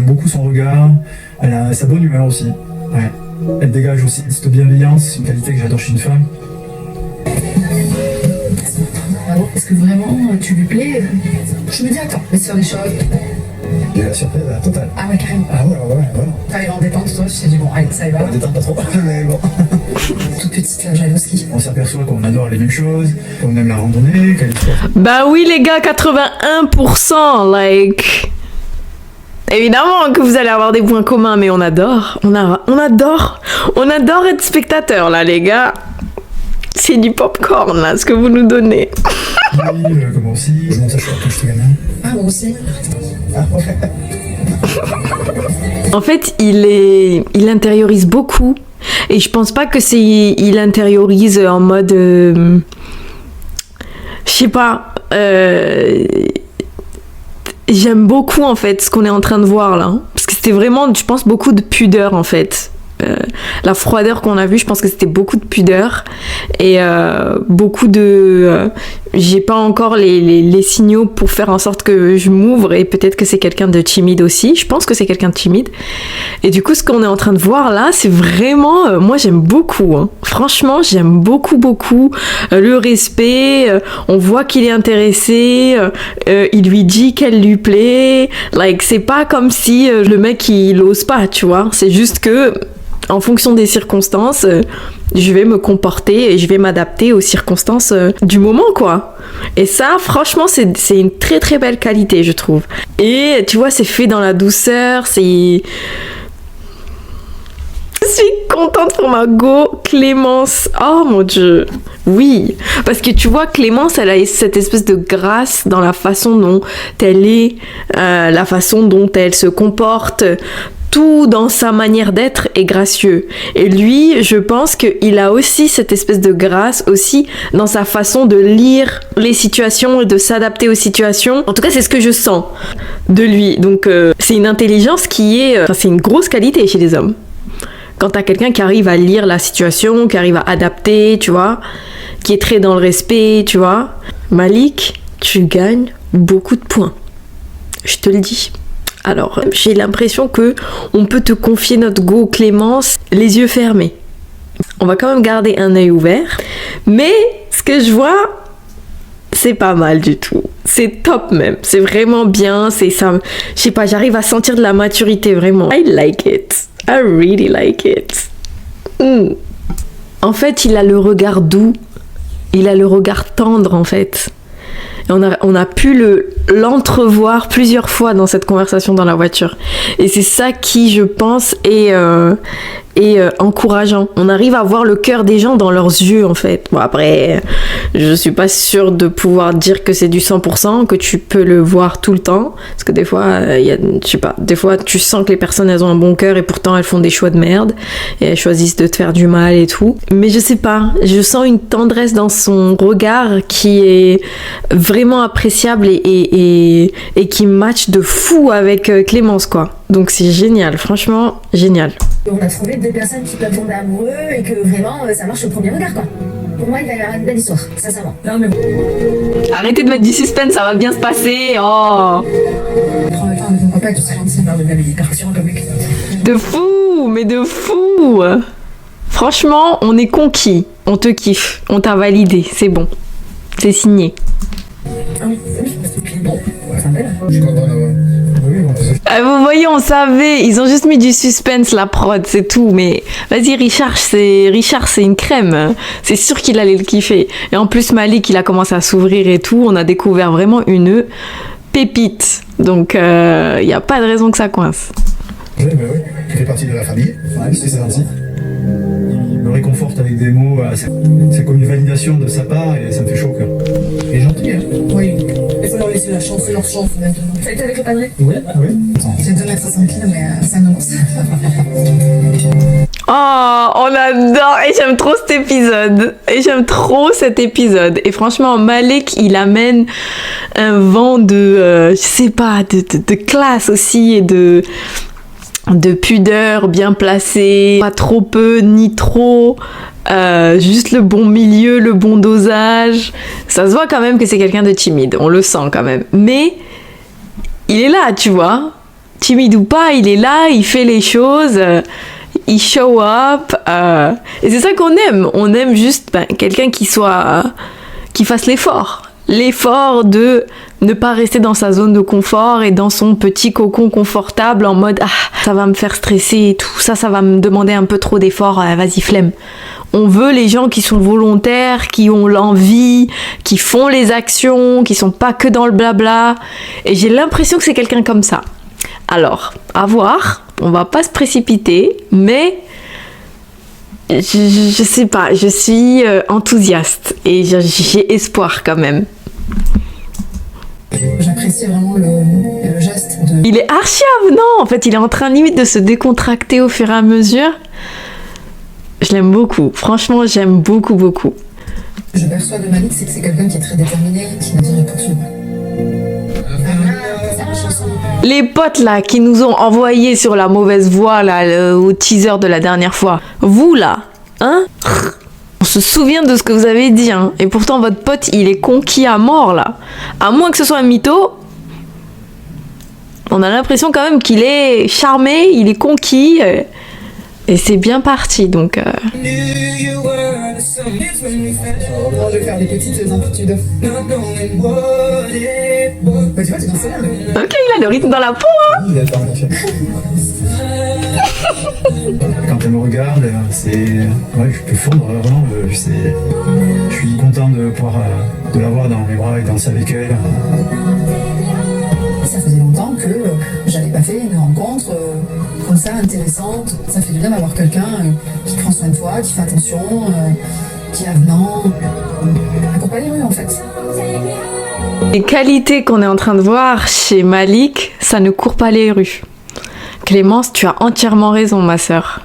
beaucoup son regard. Elle a sa bonne humeur aussi. Ouais. Elle dégage aussi cette bienveillance, c'est une qualité que j'adore chez une femme. Est-ce que vraiment tu lui plais? Je me dis attends, laisse faire des choses. Et la surprise totale. Ah ouais, carrément. Ah ouais, voilà. T'arrives en détente, toi, tu t'es dit bon, allez, ça y va. On détend pas trop, mais bon. Toute petite jalousie. On s'aperçoit qu'on adore les mêmes choses, qu'on aime la randonnée, qu'elle est forte. Bah oui les gars, 81%, like... Évidemment que vous allez avoir des points communs, mais on adore être spectateur là les gars. C'est du popcorn là, ce que vous nous donnez. Oui, comment aussi, je monte sa chouette quand j'étais gamin. Ah, moi aussi. Ah ouais. En fait, il intériorise beaucoup. Et je pense pas que il intériorise en mode... je sais pas... J'aime beaucoup en fait ce qu'on est en train de voir là. Parce que c'était vraiment, je pense, beaucoup de pudeur en fait. La froideur qu'on a vue, je pense que c'était beaucoup de pudeur et beaucoup de... j'ai pas encore les signaux pour faire en sorte que je m'ouvre et peut-être que c'est quelqu'un de timide aussi. Je pense que c'est quelqu'un de timide. Et du coup, ce qu'on est en train de voir là, c'est vraiment... moi, j'aime beaucoup. Hein. Franchement, j'aime beaucoup. Le respect, on voit qu'il est intéressé, il lui dit qu'elle lui plaît. Like, c'est pas comme si le mec, il ose pas, tu vois. C'est juste que... en fonction des circonstances, je vais me comporter et je vais m'adapter aux circonstances du moment, quoi. Et ça, franchement, c'est une très très belle qualité, je trouve. Et tu vois, c'est fait dans la douceur, c'est... Je suis contente pour ma go, Clémence. Oh mon Dieu. Oui, parce que tu vois, Clémence, elle a cette espèce de grâce dans la façon dont elle est, la façon dont elle se comporte. Tout dans sa manière d'être est gracieux. Et lui, je pense qu'il a aussi cette espèce de grâce aussi dans sa façon de lire les situations et de s'adapter aux situations. En tout cas, c'est ce que je sens de lui. Donc, c'est une intelligence qui est... c'est une grosse qualité chez les hommes. Quand t'as quelqu'un qui arrive à lire la situation, qui arrive à adapter, tu vois, qui est très dans le respect, tu vois. Malik, tu gagnes beaucoup de points. Je te le dis. Alors, j'ai l'impression que on peut te confier notre go Clémence les yeux fermés. On va quand même garder un œil ouvert. Mais ce que je vois, c'est pas mal du tout. C'est top même. C'est vraiment bien. C'est ça. Je sais pas, j'arrive à sentir de la maturité vraiment. I like it. I really like it. En fait, il a le regard doux. Il a le regard tendre en fait. Et on a pu l'entrevoir plusieurs fois dans cette conversation dans la voiture. Et c'est ça qui, je pense, est encourageant. On arrive à voir le cœur des gens dans leurs yeux, en fait. Bon, après, je suis pas sûre de pouvoir dire que c'est du 100%, que tu peux le voir tout le temps. Parce que des fois, je sais pas, des fois, tu sens que les personnes, elles ont un bon cœur et pourtant, elles font des choix de merde. Et elles choisissent de te faire du mal et tout. Mais je sais pas, je sens une tendresse dans son regard qui est vraiment appréciable et qui match de fou avec Clémence, quoi. Donc c'est génial, franchement, génial. On a trouvé deux personnes qui peuvent tomber amoureux et que vraiment ça marche au premier regard, quoi. Pour moi, il va y avoir une belle histoire, sincèrement. Non, mais bon. Arrêtez de mettre du suspense, ça va bien se passer. Oh. Prends le temps avec ton copain, tu seras gentil, parle de la vie, hyper rassurant comme mec. De fou, mais de fou. Franchement, on est conquis. On te kiffe, on t'a validé, c'est bon. C'est signé. Ah oui, bon, c'est belle. Je suis content d'avoir... Oui, bon, Vous voyez, on savait, ils ont juste mis du suspense, la prod, c'est tout. Mais vas-y, Richard, c'est une crème. C'est sûr qu'il allait le kiffer. Et en plus, Malik, il a commencé à s'ouvrir et tout. On a découvert vraiment une pépite. Donc, il n'y a pas de raison que ça coince. oui, il fait partie de la famille. Ouais, c'est gentil. Il me réconforte avec des mots. C'est comme une validation de sa part et ça me fait chaud au cœur. Il est gentil, hein? Oui, il faut leur laisser la chance, leur chance maintenant. Ça a été avec le padré? Oui. C'est 2,60 m, mais ça annonce. Oh, on adore. Et j'aime trop cet épisode. Et franchement, Malik, il amène un vent de, je sais pas, de classe aussi et de pudeur bien placée, pas trop peu ni trop, juste le bon milieu, le bon dosage. Ça se voit quand même que c'est quelqu'un de timide, on le sent quand même. Mais il est là, tu vois. timide ou pas, il est là, il fait les choses, il show up. Et c'est ça qu'on aime. On aime juste quelqu'un qui fasse l'effort. L'effort de ne pas rester dans sa zone de confort et dans son petit cocon confortable en mode ça va me faire stresser et tout, ça va me demander un peu trop d'efforts, vas-y flemme. On veut les gens qui sont volontaires, qui ont l'envie, qui font les actions, qui sont pas que dans le blabla. Et j'ai l'impression que c'est quelqu'un comme ça. Alors, à voir, on va pas se précipiter, mais je sais pas, je suis enthousiaste et j'ai espoir quand même. J'apprécie vraiment le geste de... Il est archi avenant, en fait, il est en train limite de se décontracter au fur et à mesure. Je l'aime beaucoup, franchement, j'aime beaucoup, beaucoup. Je perçois de Malik, c'est que c'est quelqu'un qui est très déterminé, qui ne dirait poursuivre. Les potes là qui nous ont envoyé sur la mauvaise voie là, au teaser de la dernière fois, vous là, hein? On se souvient de ce que vous avez dit, hein. Et pourtant votre pote il est conquis à mort là. À moins que ce soit un mytho, on a l'impression quand même qu'il est charmé, il est conquis. Et c'est bien parti donc. Je vais faire des petites amplitudes. Bah tu vois, tu danses bien. Ok, il a le rythme dans la peau, hein. Il adore la fête. Quand elle me regarde, c'est... Ouais, je peux fondre, vraiment. Je suis content de pouvoir de l'avoir dans mes bras et danser avec elle. Ça faisait longtemps que j'avais pas fait une rencontre comme ça, intéressante. Ça fait du bien d'avoir quelqu'un qui prend soin de toi, qui fait attention, qui est avenant. Elle court pas les rues en fait. Les qualités qu'on est en train de voir chez Malik, ça ne court pas les rues. Clémence, tu as entièrement raison, ma sœur.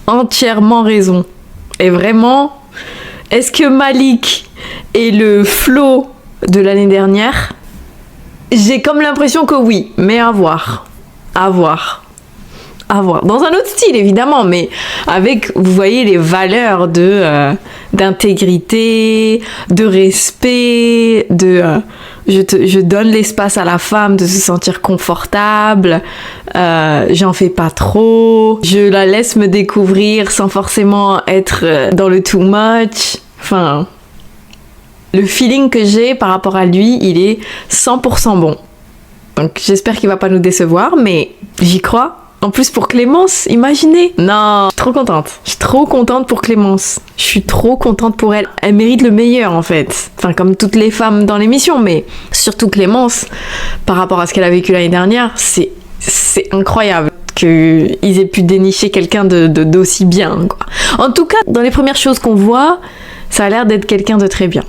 Entièrement raison. Et vraiment, est-ce que Malik est le flow de l'année dernière? J'ai comme l'impression que oui, mais à voir. À voir. À voir. Dans un autre style, évidemment, mais avec, vous voyez, les valeurs d'intégrité, de respect, je donne l'espace à la femme de se sentir confortable, j'en fais pas trop, je la laisse me découvrir sans forcément être dans le too much. Enfin, le feeling que j'ai par rapport à lui, il est 100% bon. Donc j'espère qu'il va pas nous décevoir, mais j'y crois. En plus pour Clémence, imaginez. Non, je suis trop contente. Je suis trop contente pour Clémence. Je suis trop contente pour elle. Elle mérite le meilleur en fait. Enfin comme toutes les femmes dans l'émission, mais surtout Clémence, par rapport à ce qu'elle a vécu l'année dernière, c'est incroyable qu'ils aient pu dénicher quelqu'un d'aussi bien, quoi. En tout cas, dans les premières choses qu'on voit, ça a l'air d'être quelqu'un de très bien.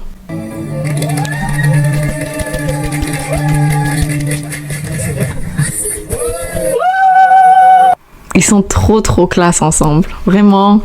Ils sont trop classe ensemble, vraiment.